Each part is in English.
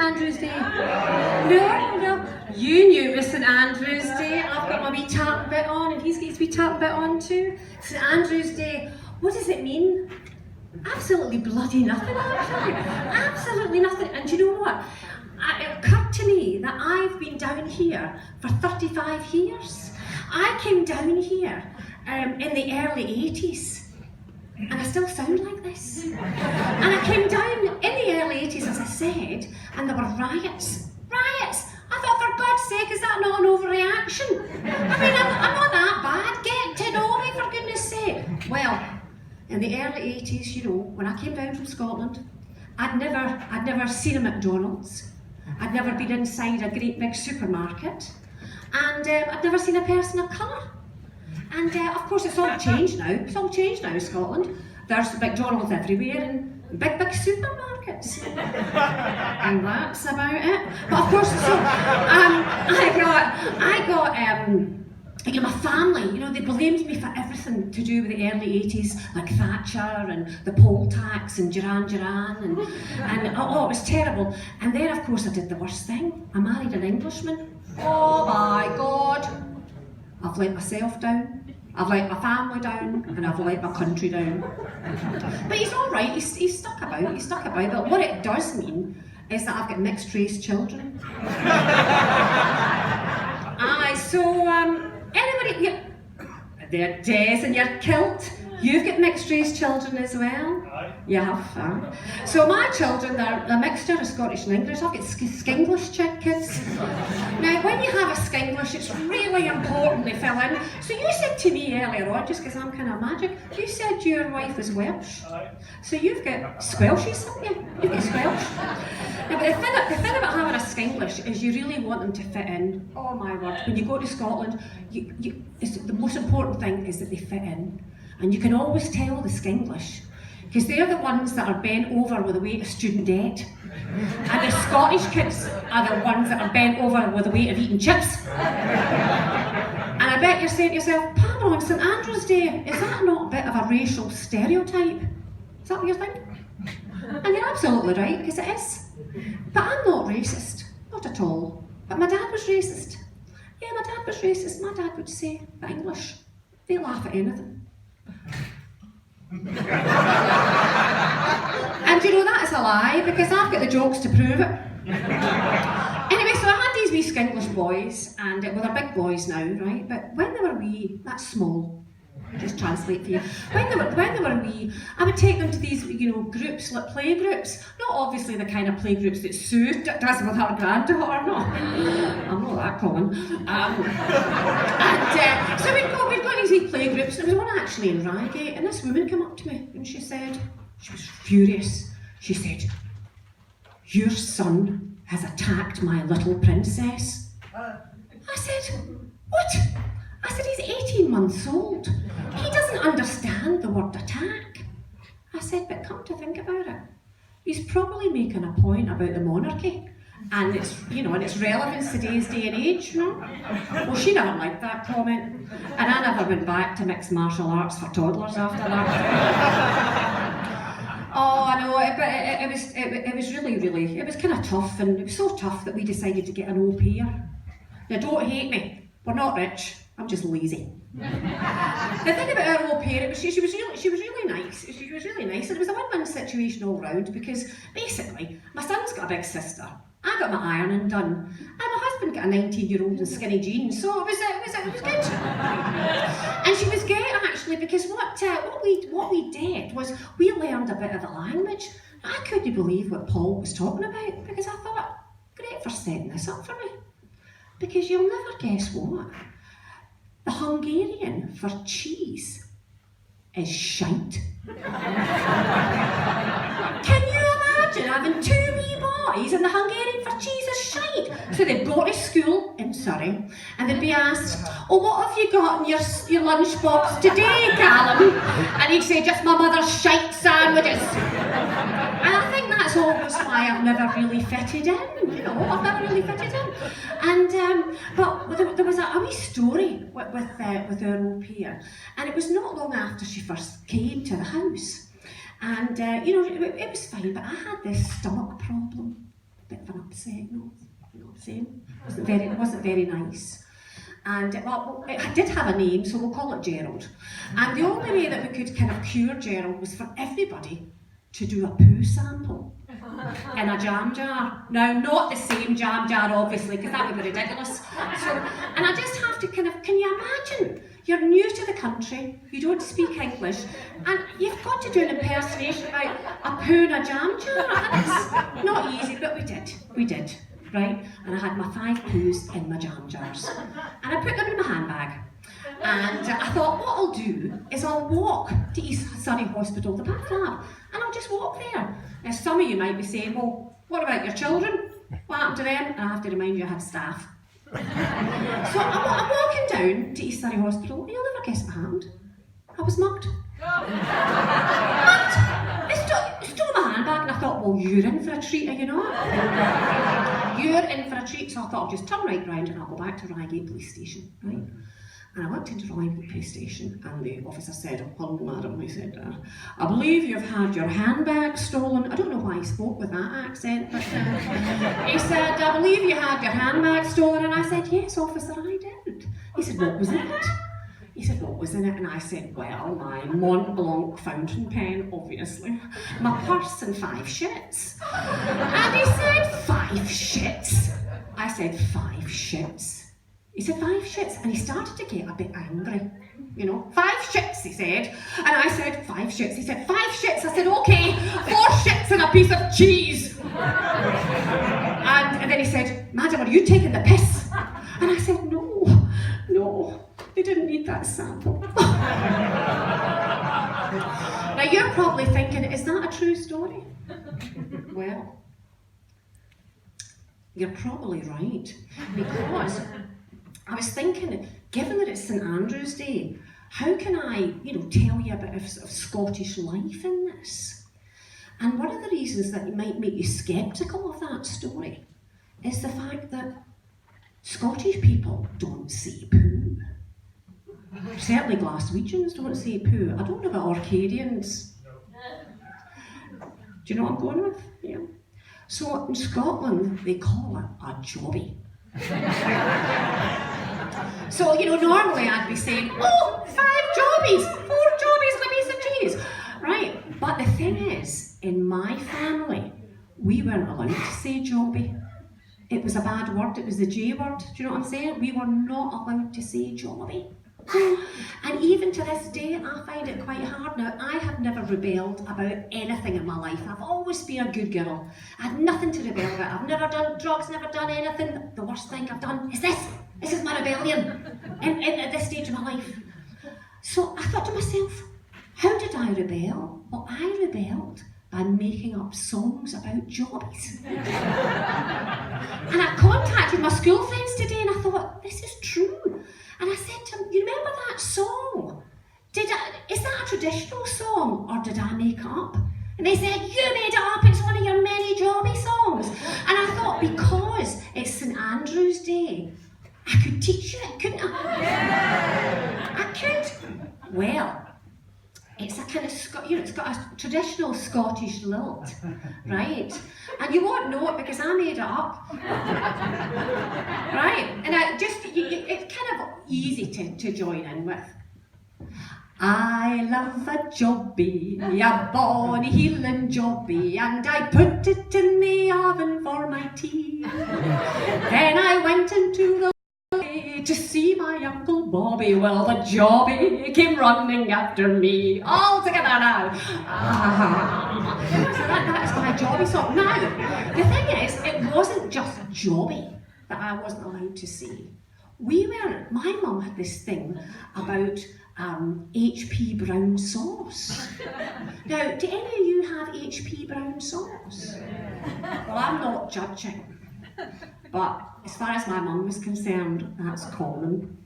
Andrew's Day? No. You knew it was St Andrew's Day. I've got my wee tartan bit on, and he's got his wee tartan bit on too. St Andrew's Day. What does it mean? Absolutely bloody nothing, actually. Absolutely nothing. And do you know what? It occurred to me that I've been down here for 35 years. I came down here in the early 80s. And I still sound like this. And I came down in the early 80s, as I said, and there were riots. Riots! I thought, for God's sake, is that not an overreaction? I mean, I'm not that bad. Get to know me, for goodness sake. Well, in the early 80s, you know, when I came down from Scotland, I'd never seen a McDonald's. I'd never been inside a great big supermarket. And I'd never seen a person of colour. And of course it's all changed now. It's all changed now in Scotland. There's McDonald's everywhere and big supermarkets. And that's about it. But of course, so I got you know, my family, you know, they blamed me for everything to do with the early 80s, like Thatcher and the poll tax and Duran and oh, it was terrible. And then of course I did the worst thing. I married an Englishman. Oh my God. I've let myself down, I've let my family down, and I've let my country down. But he's all right, he's stuck about, but what it does mean is that I've got mixed race children. Anybody, they're Des in your kilt, you've got mixed race children as well? You have. So my children, they're a mixture of Scottish and English. I've got Skinglish kids. Now, when you have a Skinglish, it's really important they fill in. So you said to me earlier on, just because I'm kind of magic, you said your wife is Welsh. So you've got Squelshes, haven't you? You've got Squelch. Now, but the thing about having a Skinglish is you really want them to fit in. Oh my word, when you go to Scotland, the most important thing is that they fit in. And you can always tell the Skinglish, because they're the ones that are bent over with the weight of student debt. And the Scottish kids are the ones that are bent over with the weight of eating chips. And I bet you're saying to yourself, pardon, on St Andrew's Day, is that not a bit of a racial stereotype? Is that what you're thinking? And you're absolutely right, because it is. But I'm not racist, not at all. But my dad was racist. Yeah, my dad was racist. My dad would say, the English, they laugh at anything. And you know, that is a lie, because I've got the jokes to prove it. Anyway, so I had these wee Skinglish boys, and well, they're big boys now, right? But when they were wee, that's small. I'll just translate for you. When they were wee, I would take them to these, you know, groups, like play groups. Not obviously the kind of play groups that Sue does with her granddaughter, no. I'm not that common. So we'd go to these wee play groups, and there was one actually in Reigate, and this woman came up to me, and she said, she was furious. She said, "Your son has attacked my little princess." I said, "What?" I said, "He's 18 months old. He doesn't understand the word attack." I said, "But come to think about it, he's probably making a point about the monarchy and its, you know, and its relevance to today's day and age, you know?" Well, she never liked that comment, and I never went back to mixed martial arts for toddlers after that. Oh, I know, but it was really, it was kind of tough, and it was so tough that we decided to get an au pair. Now, don't hate me, we're not rich. I'm just lazy. The thing about our au pair, she was really nice. She was really nice, and it was a win-win situation all round, because basically my son's got a big sister, I got my ironing done, and my husband got a 19-year-old in skinny jeans, so it was good. And she was great actually, because what we did was we learned a bit of the language. I couldn't believe what Paul was talking about, because I thought, great for setting this up for me, because you'll never guess what. The Hungarian for cheese is shite. Can you imagine having two wee boys and the Hungarian for cheese is shite? So they'd go to school in Surrey and they'd be asked, "Oh, what have you got in your lunchbox today, Callum?" And he'd say, "Just my mother's shite sandwiches." And I think that's always why I've never really fitted in, you know, I've never really fitted in. And, but there was a wee story with our au pair, and it was not long after she first came to the house. And, you know, it was fine, but I had this stomach problem. bit of an upset, no, you know what I'm saying? It wasn't very nice. And well, it did have a name, so we'll call it Gerald. And the only way that we could kind of cure Gerald was for everybody to do a poo sample in a jam jar. Now, not the same jam jar, obviously, because that would be ridiculous. And I just have to kind of, can you imagine? You're new to the country, you don't speak English, and you've got to do an impersonation about a poo in a jam jar. And it's not easy, but we did, right? And I had my 5 poos in my jam jars, and I put them in my handbag. And I thought, what I'll do is I'll walk to East Surrey Hospital, the bath lab, and I'll just walk there. Now, some of you might be saying, well, what about your children? What happened to them? And I have to remind you I had staff. So I'm walking down to East Surrey Hospital, and you'll never guess what happened. I was mugged. Mugged! They stole my handbag, and I thought, well, you're in for a treat, are you not? You're in for a treat, so I thought I'll just turn right round and I'll go back to Reigate Police Station, right? And I went into Reigate Police Station, and the officer said, oh, hello madam, he said, I believe you've had your handbag stolen. I don't know why he spoke with that accent, but he said, I believe you had your handbag stolen. And I said, yes, officer, I did. He said, what was in it? He said, what was in it? And I said, well, my Mont Blanc fountain pen, obviously, my purse and 5 shits. And he said, 5 shits? I said, 5 shits? He said, 5 shits, and he started to get a bit angry. You know, 5 shits, he said. And I said, 5 shits. He said, 5 shits. I said, okay, 4 shits and a piece of cheese. And then he said, madam, are you taking the piss? And I said, no, they didn't need that sample. Now you're probably thinking, is that a true story? Well, you're probably right, because I was thinking, given that it's St Andrew's Day, how can I, tell you a bit of, sort of Scottish life in this? And one of the reasons that it might make you sceptical of that story is the fact that Scottish people don't say poo. Certainly Glaswegians don't say poo. I don't know about Orcadians. Do you know what I'm going with? Yeah. So in Scotland, they call it a jobby. So, normally I'd be saying, oh, 5 jobbies, 4 jobbies and a piece of cheese. Right, but the thing is, in my family, we weren't allowed to say jobby. It was a bad word, it was the J word, do you know what I'm saying? We were not allowed to say jobby. And even to this day, I find it quite hard now. I have never rebelled about anything in my life. I've always been a good girl. I had nothing to rebel about. I've never done drugs, never done anything. The worst thing I've done is this. This is my rebellion at this stage of my life. So I thought to myself, how did I rebel? Well, I rebelled by making up songs about jobbies. And I contacted my school friends today and I thought, this is true. And I said to them, you remember that song? Is that a traditional song or did I make it up? And they said, you made it up, it's one of your many jobby songs. And I thought, because it's St Andrew's Day, I could teach you it, couldn't I? Yeah. I could. Well, it's a kind of, it's got a traditional Scottish lilt, right? And you won't know it because I made it up. Right? And it's kind of easy to join in with. I love a jobby, a bonny heeling jobby, and I put it in the oven for my tea. Then I went into the to see my Uncle Bobby. Well, the jobby came running after me. All together now. So that is my jobby song. Now, the thing is, it wasn't just jobby that I wasn't allowed to say. My mum had this thing about HP brown sauce. Now, do any of you have HP brown sauce? Well, I'm not judging. But as far as my mum was concerned, that's common.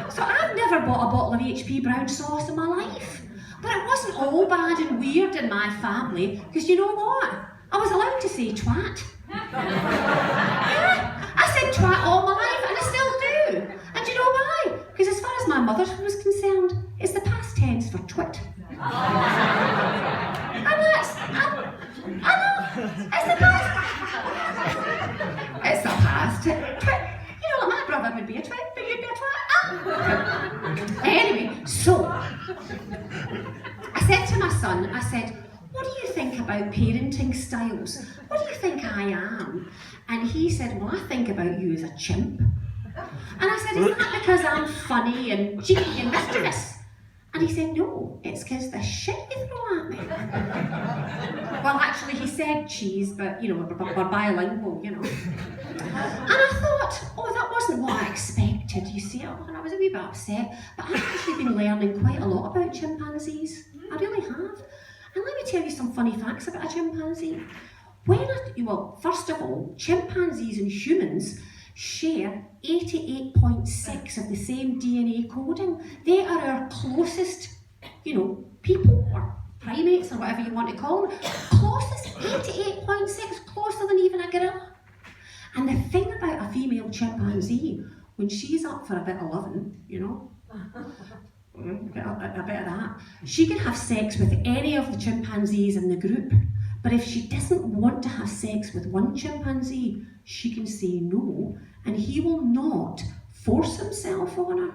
So I've never bought a bottle of HP brown sauce in my life. But it wasn't all bad and weird in my family, because you know what? I was allowed to say twat. Yeah, I said twat all my life, and I still do. And do you know why? Because as far as my mother was concerned, it's the past tense for twit. And that's, I know, it's the past. about parenting styles. What do you think I am? And he said, well, I think about you as a chimp. And I said, is that because I'm funny and cheeky and mischievous? And he said, no, it's because the shit you throw at me. Well, actually, he said cheese, but, you know, we're bilingual, you know. And I thought, oh, that wasn't what I expected, you see. And I was a wee bit upset. But I've actually been learning quite a lot about chimpanzees. I really have. And let me tell you some funny facts about a chimpanzee. Well, first of all, chimpanzees and humans share 88.6 of the same DNA coding. They are our closest, you know, people or primates or whatever you want to call them. Closest, 88.6, closer than even a gorilla. And the thing about a female chimpanzee, when she's up for a bit of loving, you know, a bit of that, she can have sex with any of the chimpanzees in the group. But if she doesn't want to have sex with one chimpanzee, she can say no, and he will not force himself on her.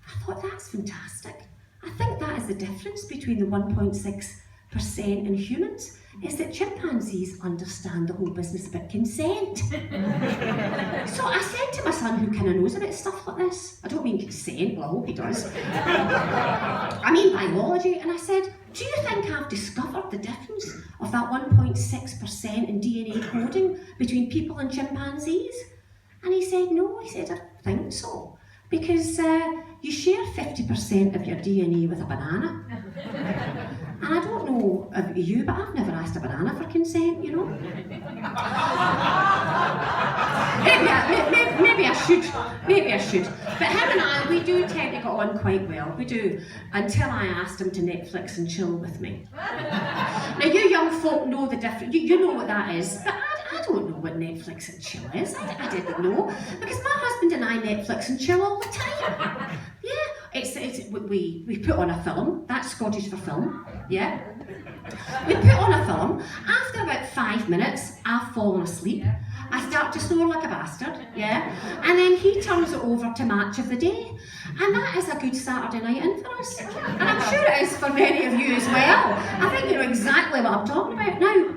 I thought, that's fantastic. I think that is the difference between the 1.6% and humans, is that chimpanzees understand the whole business about consent. So I said to my son, who kind of knows about stuff like this, I don't mean consent, well I hope he does, I mean biology, and I said, do you think I've discovered the difference of that 1.6% in DNA coding between people and chimpanzees? And he said, no, he said, I don't think so. Because you share 50% of your DNA with a banana. And I don't know about you, but I've never asked a banana for consent, you know. Maybe I should. But him and I, we do tend to get on quite well, we do, until I asked him to Netflix and chill with me. Now you young folk know the difference, you know what that is, but I don't know what Netflix and chill is. I didn't know, because my husband and I Netflix and chill all the time. Yeah, we put on a film, that's Scottish for film, yeah. We put on a film, after about 5 minutes, I've fallen asleep. I start to snore like a bastard, yeah, and then he turns it over to Match of the Day, and that is a good Saturday night in for us, and I'm sure it is for many of you as well. I think you know exactly what I'm talking about. Now,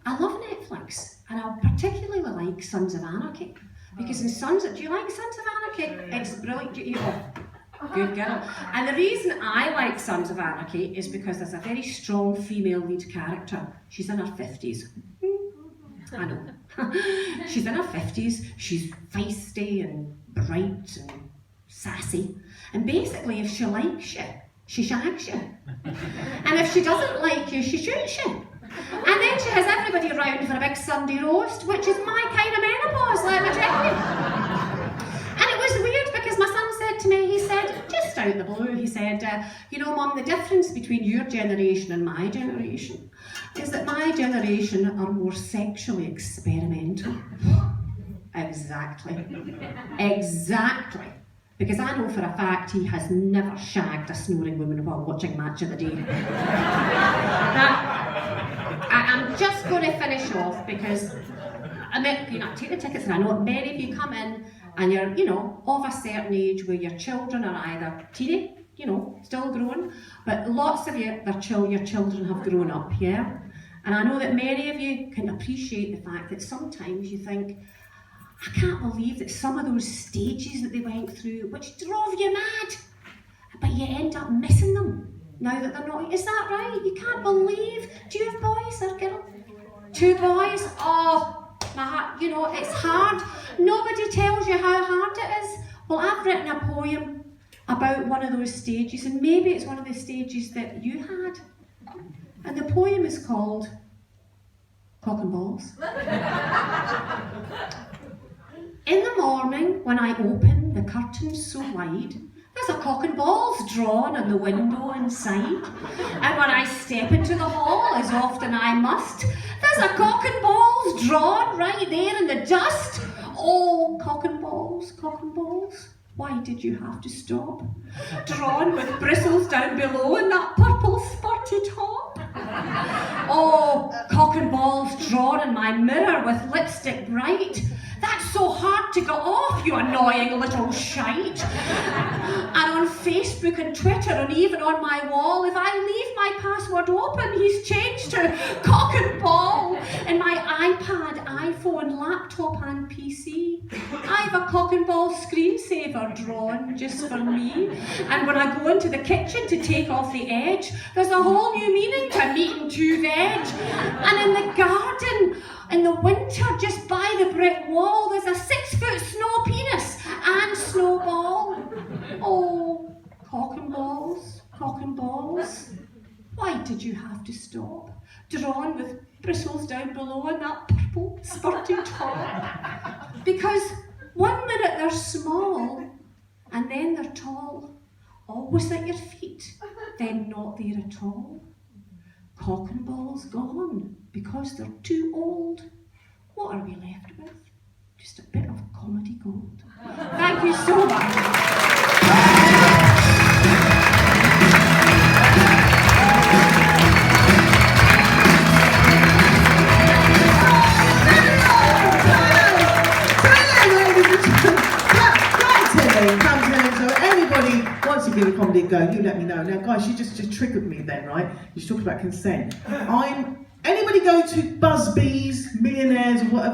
I love Netflix, and I particularly like Sons of Anarchy, because in do you like Sons of Anarchy? It's brilliant. Good girl. And the reason I like Sons of Anarchy is because there's a very strong female lead character. She's in her 50s. I know. She's in her 50s, she's feisty and bright and sassy. And basically, if she likes you, she shags you. And if she doesn't like you, she shoots you. And then she has everybody around for a big Sunday roast, which is my kind of menopause, let me tell you. And it was weird because my son said to me, he said, just out the blue, he said, you know, Mum, the difference between your generation and my generation is that my generation are more sexually experimental. Exactly. Exactly. Because I know for a fact he has never shagged a snoring woman while watching Match of the Day. I'm just going to finish off because take the tickets, and I know many of you come in and you're, you know, of a certain age where your children are either teeny, you know, still growing, but lots of you, your children have grown up, yeah? And I know that many of you can appreciate the fact that sometimes you think, I can't believe that some of those stages that they went through, which drove you mad, but you end up missing them now that they're not. Is that right? You can't believe. Do you have boys or girls? 2 boys? Oh, my heart, you know, it's hard. Nobody tells you how hard it is. Well, I've written a poem about one of those stages, and maybe it's one of the stages that you had. And the poem is called Cock and Balls. In the morning, when I open the curtains so wide, there's a cock and balls drawn on the window inside. And when I step into the hall, as often I must, there's a cock and balls drawn right there in the dust. Oh, cock and balls, why did you have to stop? Drawn with bristles down below and that purple spotted top. Oh, cock cock and balls drawn in my mirror with lipstick bright. That's so hard to get off, you annoying little shite. And on Facebook and Twitter and even on my wall, if I leave my password open, he's changed to cock and ball. In my iPad, iPhone, laptop and PC, I've a cock and ball screensaver drawn just for me. And when I go into the kitchen to take off the edge, there's a whole new meaning to meat and two veg. And in the garden, in the winter, just by the brick wall, there's a 6-foot snow penis and snowball. Oh, cock and balls, cock and balls. Why did you have to stop? Drawn with bristles down below and that purple spurted top. Because 1 minute they're small and then they're tall. Always at your feet, then not there at all. Cock and balls gone because they're too old. What are we left with? Just a bit of comedy gold. Thank you so much. Once you give a comedy a go, you let me know. Now, guys, you just triggered me then, right? You talked about consent. Anybody go to Busby's, Millionaires, or whatever?